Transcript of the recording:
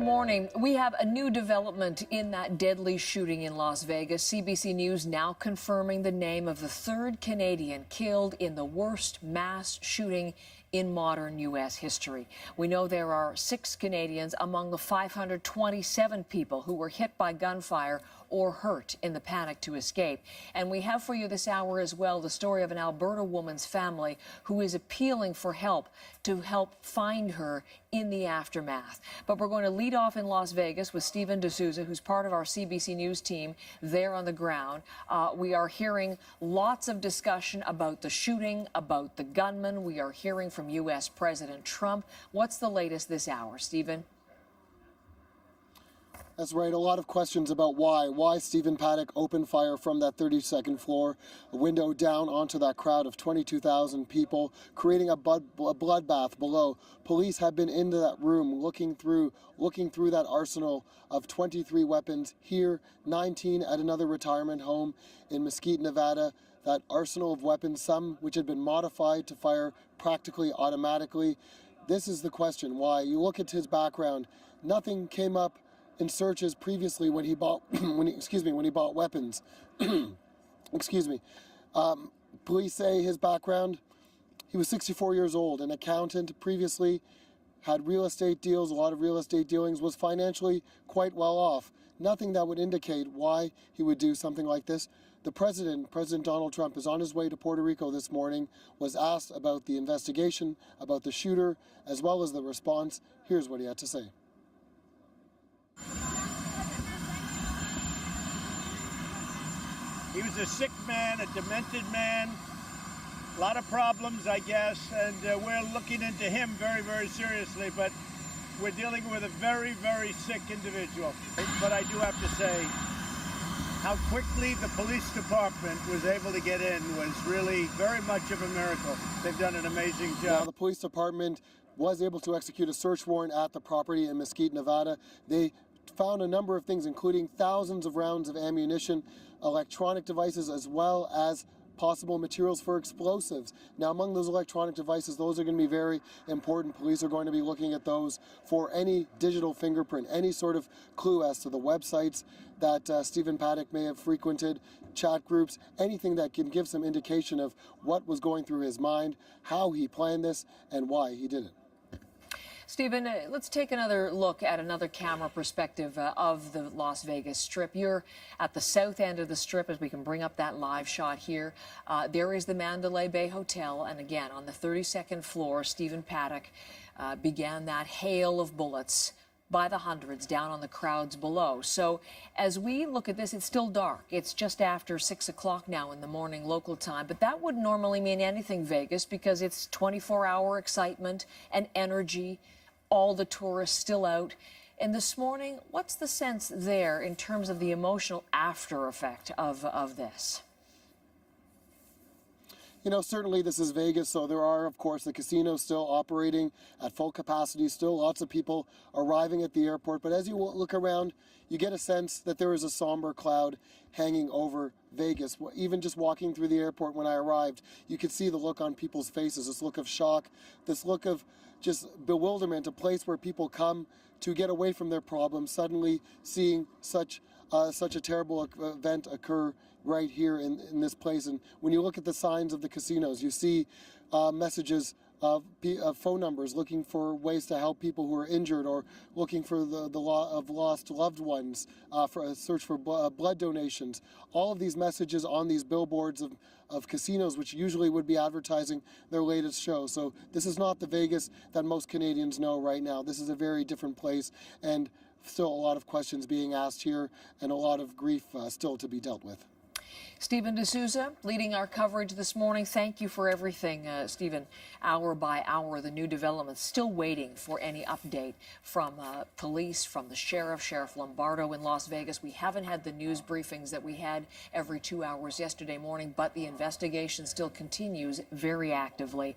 morning. We have a new development in that deadly shooting in Las Vegas. CBC News now confirming the name of the third Canadian killed in the worst mass shooting in modern U.S. history. We know there are 6 Canadians among the 527 people who were hit by gunfire or hurt in the panic to escape. And we have for you this hour as well the story of an Alberta woman's family who is appealing for help to help find her in the aftermath. But we're going to lead off in Las Vegas with Stephen D'Souza, who's part of our CBC News team there on the ground. We are hearing lots of discussion about the shooting, about the gunman. We are hearing from U.S. President Trump. What's the latest this hour, Stephen? That's right. A lot of questions about why Stephen Paddock opened fire from that 32nd floor, a window down onto that crowd of 22,000 people, creating a bloodbath below. Police have been into that room looking through that arsenal of 23 weapons here, 19 at another retirement home in Mesquite, Nevada. That arsenal of weapons, some which had been modified to fire practically automatically. This is the question why. You look at his background, nothing came up in searches previously when he bought when he bought weapons. Excuse me. Police say his background, he was 64 years old, an accountant, previously had real estate deals, a lot of real estate dealings, was financially quite well off. Nothing that would indicate why he would do something like this. The President Donald Trump, is on his way to Puerto Rico this morning, was asked about the investigation, about the shooter, as well as the response. Here's what he had to say. He was a sick man, a demented man, a lot of problems, I guess, and we're looking into him very, very seriously, but we're dealing with a very, very sick individual. But I do have to say, how quickly the police department was able to get in was really very much of a miracle. They've done an amazing job. Now, the police department was able to execute a search warrant at the property in Mesquite, Nevada. They found a number of things, including thousands of rounds of ammunition, electronic devices, as well as possible materials for explosives. Now, among those electronic devices, those are going to be very important. Police are going to be looking at those for any digital fingerprint, any sort of clue as to the websites that Stephen Paddock may have frequented, chat groups, anything that can give some indication of what was going through his mind, how he planned this, and why he did it. Stephen, let's take another look at another camera perspective of the Las Vegas Strip. You're at the south end of the Strip, as we can bring up that live shot here. There is the Mandalay Bay Hotel, and again, on the 32nd floor, Stephen Paddock began that hail of bullets by the hundreds down on the crowds below. So as we look at this, it's still dark. It's just after 6 o'clock now in the morning local time, but that would normally mean anything, Vegas, because it's 24-hour excitement and energy, all the tourists still out. And this morning, what's the sense there in terms of the emotional after effect of this? You know, certainly this is Vegas, so there are, of course, the casinos still operating at full capacity, still lots of people arriving at the airport. But as you look around, you get a sense that there is a somber cloud hanging over Vegas. Even just walking through the airport when I arrived, you could see the look on people's faces, this look of shock, this look of just bewilderment, a place where people come to get away from their problems, suddenly seeing such a terrible event occur right here in this place. And when you look at the signs of the casinos, you see messages of phone numbers looking for ways to help people who are injured or looking for the lost loved ones, for a search for blood donations. All of these messages on these billboards of casinos, which usually would be advertising their latest show. So this is not the Vegas that most Canadians know right now. This is a very different place, and still a lot of questions being asked here and a lot of grief still to be dealt with. Stephen D'Souza leading our coverage this morning. Thank you for everything, Stephen. Hour by hour, the new developments. Still waiting for any update from police, from the Sheriff Lombardo in Las Vegas. We haven't had the news briefings that we had every 2 hours yesterday morning, but the investigation still continues very actively.